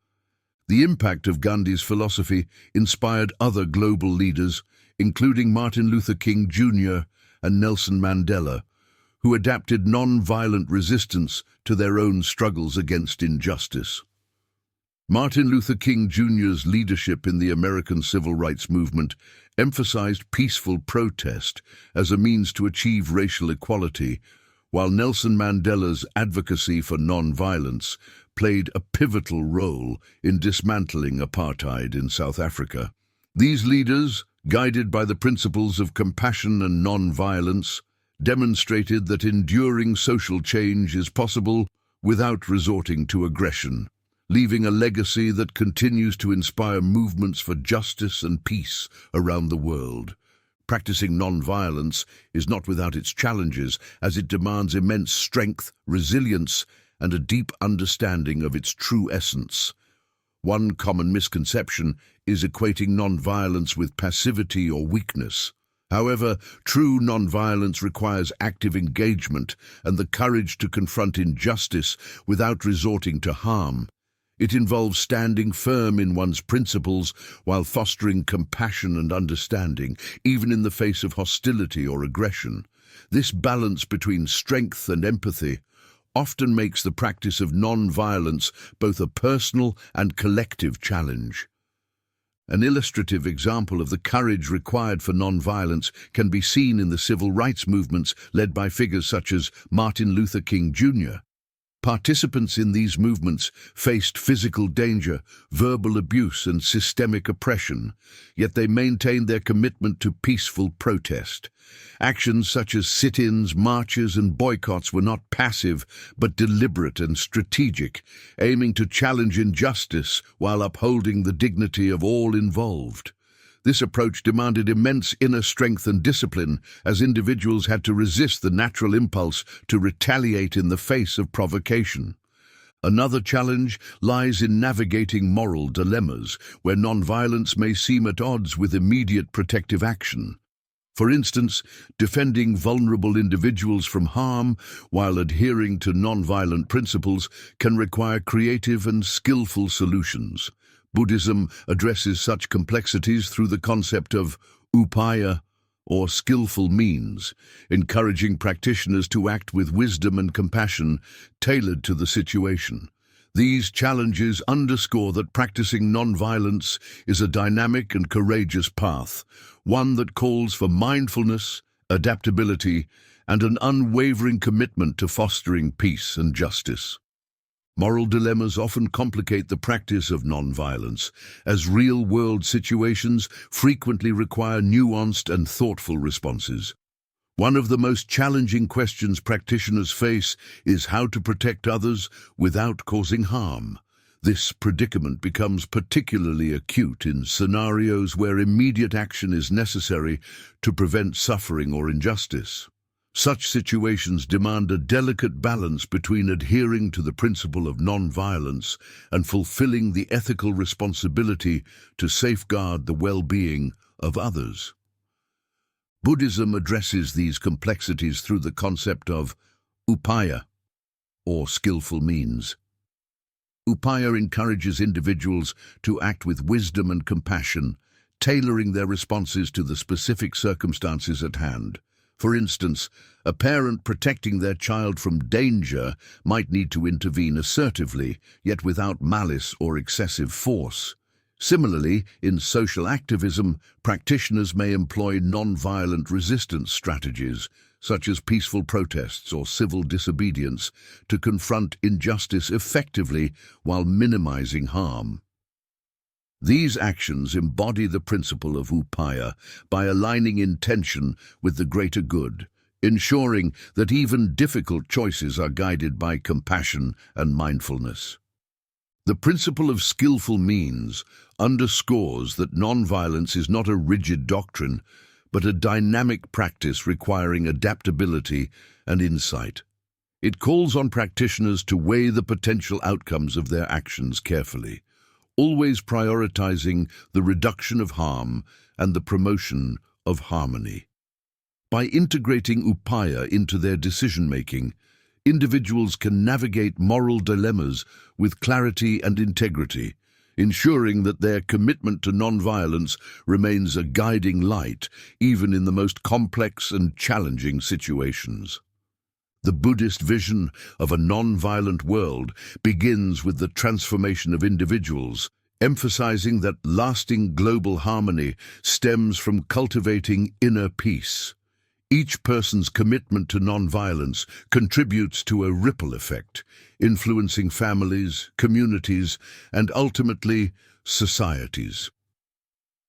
The impact of Gandhi's philosophy inspired other global leaders, including Martin Luther King Jr. and Nelson Mandela, who adapted non-violent resistance to their own struggles against injustice. Martin Luther King Jr.'s leadership in the American civil rights movement emphasized peaceful protest as a means to achieve racial equality, while Nelson Mandela's advocacy for non-violence played a pivotal role in dismantling apartheid in South Africa. These leaders, guided by the principles of compassion and non-violence, demonstrated that enduring social change is possible without resorting to aggression, leaving a legacy that continues to inspire movements for justice and peace around the world. Practicing non-violence is not without its challenges, as it demands immense strength, resilience, and a deep understanding of its true essence. One common misconception is equating non-violence with passivity or weakness. However, true non-violence requires active engagement and the courage to confront injustice without resorting to harm. It involves standing firm in one's principles while fostering compassion and understanding, even in the face of hostility or aggression. This balance between strength and empathy often makes the practice of non-violence both a personal and collective challenge. An illustrative example of the courage required for non-violence can be seen in the civil rights movements led by figures such as Martin Luther King Jr. Participants in these movements faced physical danger, verbal abuse, and systemic oppression, yet they maintained their commitment to peaceful protest. Actions such as sit-ins, marches, and boycotts were not passive, but deliberate and strategic, aiming to challenge injustice while upholding the dignity of all involved. This approach demanded immense inner strength and discipline, as individuals had to resist the natural impulse to retaliate in the face of provocation. Another challenge lies in navigating moral dilemmas, where non-violence may seem at odds with immediate protective action. For instance, defending vulnerable individuals from harm while adhering to non-violent principles can require creative and skillful solutions. Buddhism addresses such complexities through the concept of upaya, or skillful means, encouraging practitioners to act with wisdom and compassion tailored to the situation. These challenges underscore that practicing non-violence is a dynamic and courageous path, one that calls for mindfulness, adaptability, and an unwavering commitment to fostering peace and justice. Moral dilemmas often complicate the practice of non-violence, as real-world situations frequently require nuanced and thoughtful responses. One of the most challenging questions practitioners face is how to protect others without causing harm. This predicament becomes particularly acute in scenarios where immediate action is necessary to prevent suffering or injustice. Such situations demand a delicate balance between adhering to the principle of non-violence and fulfilling the ethical responsibility to safeguard the well-being of others. Buddhism addresses these complexities through the concept of upaya, or skillful means. Upaya encourages individuals to act with wisdom and compassion, tailoring their responses to the specific circumstances at hand. For instance, a parent protecting their child from danger might need to intervene assertively, yet without malice or excessive force. Similarly, in social activism, practitioners may employ non-violent resistance strategies, such as peaceful protests or civil disobedience, to confront injustice effectively while minimizing harm. These actions embody the principle of upaya by aligning intention with the greater good, ensuring that even difficult choices are guided by compassion and mindfulness. The principle of skillful means underscores that non-violence is not a rigid doctrine, but a dynamic practice requiring adaptability and insight. It calls on practitioners to weigh the potential outcomes of their actions carefully, always prioritizing the reduction of harm and the promotion of harmony. By integrating upaya into their decision-making, individuals can navigate moral dilemmas with clarity and integrity, ensuring that their commitment to non-violence remains a guiding light even in the most complex and challenging situations. The Buddhist vision of a non-violent world begins with the transformation of individuals, emphasizing that lasting global harmony stems from cultivating inner peace. Each person's commitment to non-violence contributes to a ripple effect, influencing families, communities, and ultimately, societies.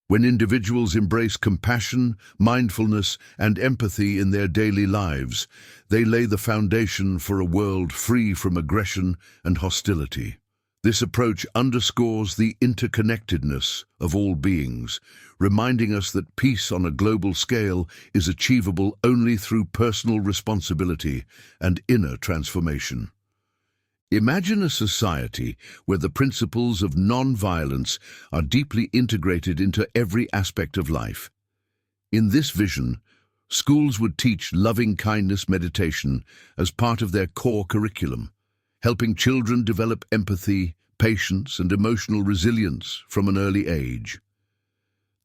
When individuals embrace compassion, mindfulness, and empathy in their daily lives, they lay the foundation for a world free from aggression and hostility. This approach underscores the interconnectedness of all beings, reminding us that peace on a global scale is achievable only through personal responsibility and inner transformation. Imagine a society where the principles of non-violence are deeply integrated into every aspect of life. In this vision, schools would teach loving-kindness meditation as part of their core curriculum, helping children develop empathy, patience, and emotional resilience from an early age.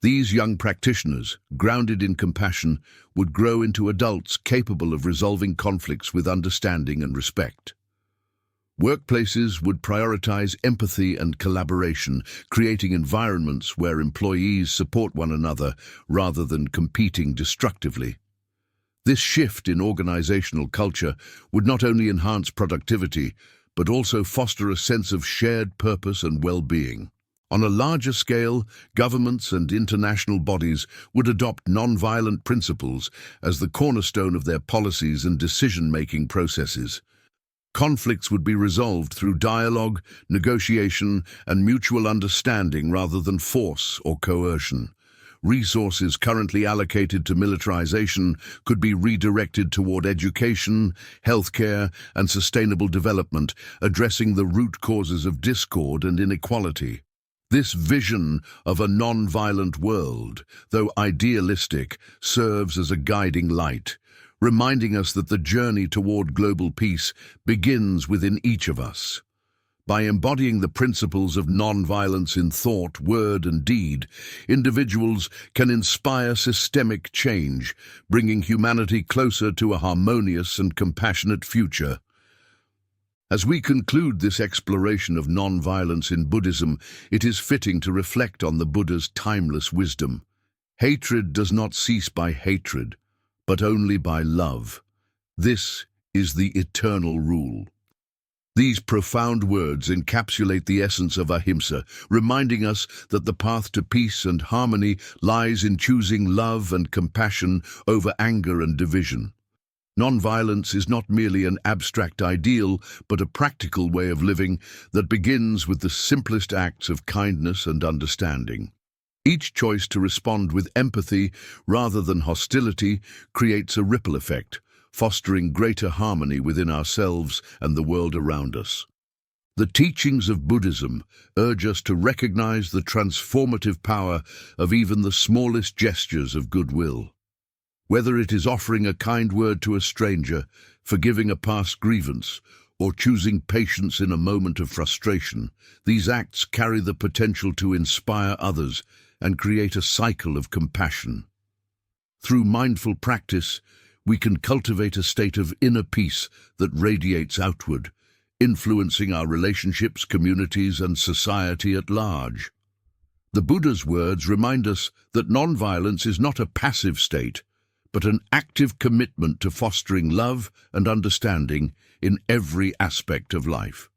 These young practitioners, grounded in compassion, would grow into adults capable of resolving conflicts with understanding and respect. Workplaces would prioritize empathy and collaboration, creating environments where employees support one another rather than competing destructively. This shift in organizational culture would not only enhance productivity, but also foster a sense of shared purpose and well-being. On a larger scale, governments and international bodies would adopt non-violent principles as the cornerstone of their policies and decision-making processes. Conflicts would be resolved through dialogue, negotiation, and mutual understanding rather than force or coercion. Resources currently allocated to militarization could be redirected toward education, healthcare, and sustainable development, addressing the root causes of discord and inequality. This vision of a non-violent world, though idealistic, serves as a guiding light, reminding us that the journey toward global peace begins within each of us. By embodying the principles of non-violence in thought, word, and deed, individuals can inspire systemic change, bringing humanity closer to a harmonious and compassionate future. As we conclude this exploration of non-violence in Buddhism, it is fitting to reflect on the Buddha's timeless wisdom. Hatred does not cease by hatred, but only by love. This is the eternal rule. These profound words encapsulate the essence of Ahimsa, reminding us that the path to peace and harmony lies in choosing love and compassion over anger and division. Nonviolence is not merely an abstract ideal, but a practical way of living that begins with the simplest acts of kindness and understanding. Each choice to respond with empathy rather than hostility creates a ripple effect, fostering greater harmony within ourselves and the world around us. The teachings of Buddhism urge us to recognize the transformative power of even the smallest gestures of goodwill. Whether it is offering a kind word to a stranger, forgiving a past grievance, or choosing patience in a moment of frustration, these acts carry the potential to inspire others and create a cycle of compassion. Through mindful practice, we can cultivate a state of inner peace that radiates outward, influencing our relationships, communities, and society at large. The Buddha's words remind us that nonviolence is not a passive state, but an active commitment to fostering love and understanding in every aspect of life.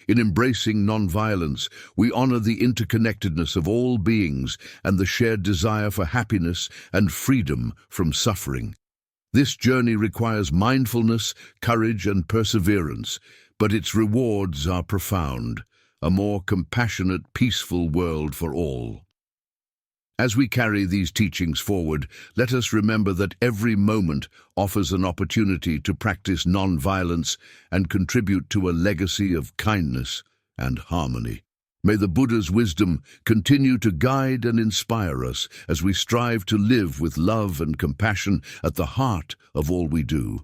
In embracing nonviolence, we honor the interconnectedness of all beings and the shared desire for happiness and freedom from suffering. This journey requires mindfulness, courage, and perseverance, but its rewards are profound, a more compassionate, peaceful world for all. As we carry these teachings forward, let us remember that every moment offers an opportunity to practice non-violence and contribute to a legacy of kindness and harmony. May the Buddha's wisdom continue to guide and inspire us as we strive to live with love and compassion at the heart of all we do.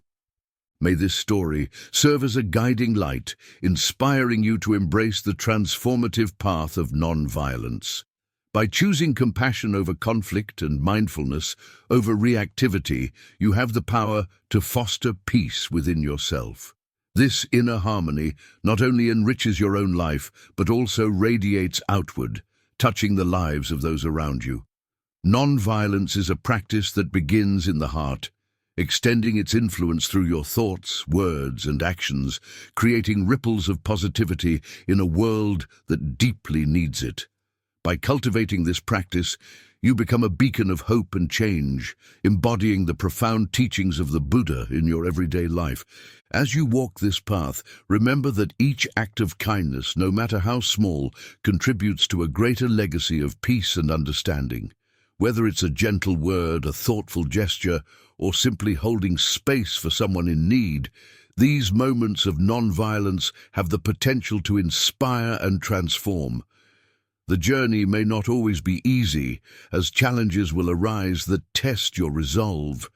May this story serve as a guiding light, inspiring you to embrace the transformative path of non-violence. By choosing compassion over conflict and mindfulness over reactivity, you have the power to foster peace within yourself. This inner harmony not only enriches your own life, but also radiates outward, touching the lives of those around you. Non-violence is a practice that begins in the heart, extending its influence through your thoughts, words, and actions, creating ripples of positivity in a world that deeply needs it. By cultivating this practice, you become a beacon of hope and change, embodying the profound teachings of the Buddha in your everyday life. As you walk this path, remember that each act of kindness, no matter how small, contributes to a greater legacy of peace and understanding. Whether it's a gentle word, a thoughtful gesture, or simply holding space for someone in need, these moments of non-violence have the potential to inspire and transform. The journey may not always be easy, as challenges will arise that test your resolve.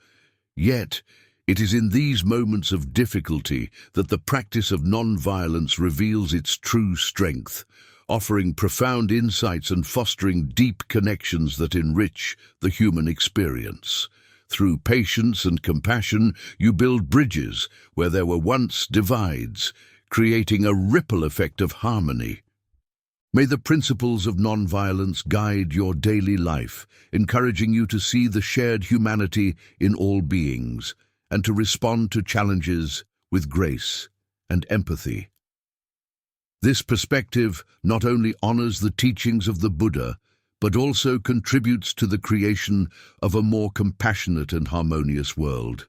Yet, it is in these moments of difficulty that the practice of non-violence reveals its true strength, offering profound insights and fostering deep connections that enrich the human experience. Through patience and compassion, you build bridges where there were once divides, creating a ripple effect of harmony. May the principles of non-violence guide your daily life, encouraging you to see the shared humanity in all beings and to respond to challenges with grace and empathy. This perspective not only honors the teachings of the Buddha, but also contributes to the creation of a more compassionate and harmonious world.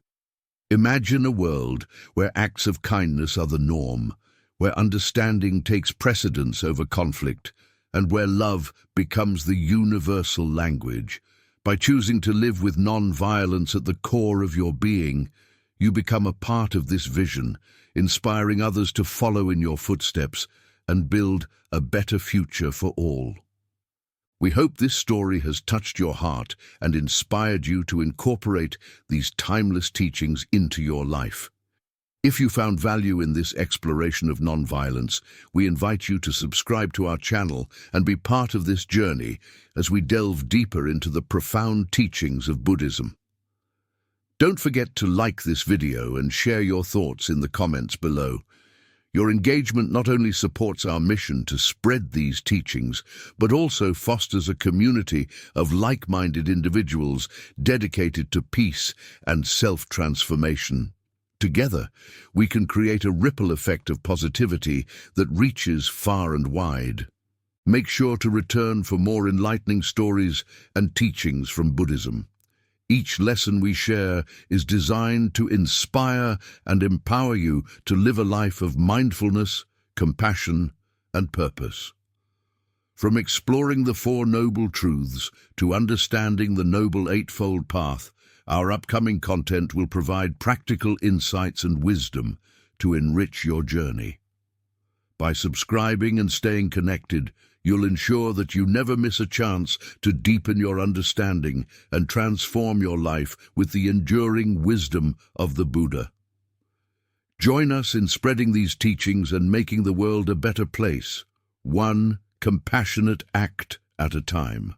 Imagine a world where acts of kindness are the norm, where understanding takes precedence over conflict, and where love becomes the universal language. By choosing to live with non-violence at the core of your being, you become a part of this vision, inspiring others to follow in your footsteps and build a better future for all. We hope this story has touched your heart and inspired you to incorporate these timeless teachings into your life. If you found value in this exploration of non-violence, we invite you to subscribe to our channel and be part of this journey as we delve deeper into the profound teachings of Buddhism. Don't forget to like this video and share your thoughts in the comments below. Your engagement not only supports our mission to spread these teachings, but also fosters a community of like-minded individuals dedicated to peace and self-transformation. Together, we can create a ripple effect of positivity that reaches far and wide. Make sure to return for more enlightening stories and teachings from Buddhism. Each lesson we share is designed to inspire and empower you to live a life of mindfulness, compassion, and purpose. From exploring the Four Noble Truths to understanding the Noble Eightfold Path, our upcoming content will provide practical insights and wisdom to enrich your journey. By subscribing and staying connected, you'll ensure that you never miss a chance to deepen your understanding and transform your life with the enduring wisdom of the Buddha. Join us in spreading these teachings and making the world a better place, one compassionate act at a time.